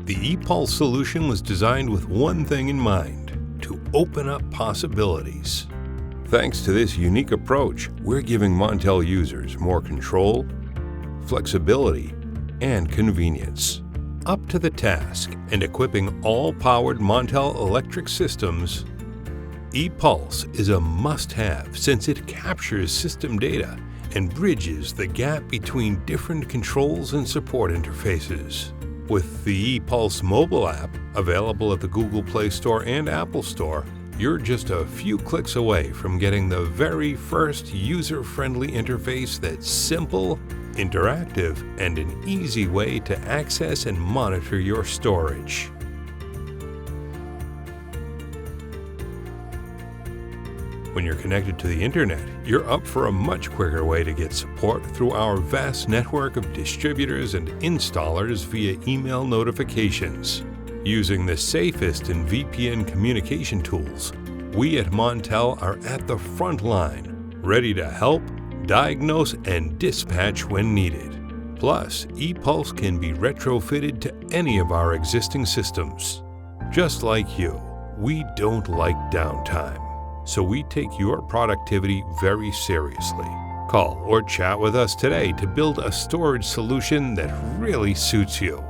The Epulse solution was designed with one thing in mind: to open up possibilities. Thanks to this unique approach, we're giving Montel users more control, flexibility, and convenience. Up to the task and equipping all powered Montel electric systems, Epulse is a must-have since it captures system data and bridges the gap between different controls and support interfaces. With the Epulse mobile app, available at the Google Play Store and Apple Store, you're just a few clicks away from getting the very first user-friendly interface that's simple, interactive, and an easy way to access and monitor your storage. When you're connected to the internet, you're up for a much quicker way to get support through our vast network of distributors and installers via email notifications. Using the safest in VPN communication tools, we at Montel are at the front line, ready to help, diagnose, and dispatch when needed. Plus, Epulse can be retrofitted to any of our existing systems. Just like you, we don't like downtime, so we take your productivity very seriously. Call or chat with us today to build a storage solution that really suits you.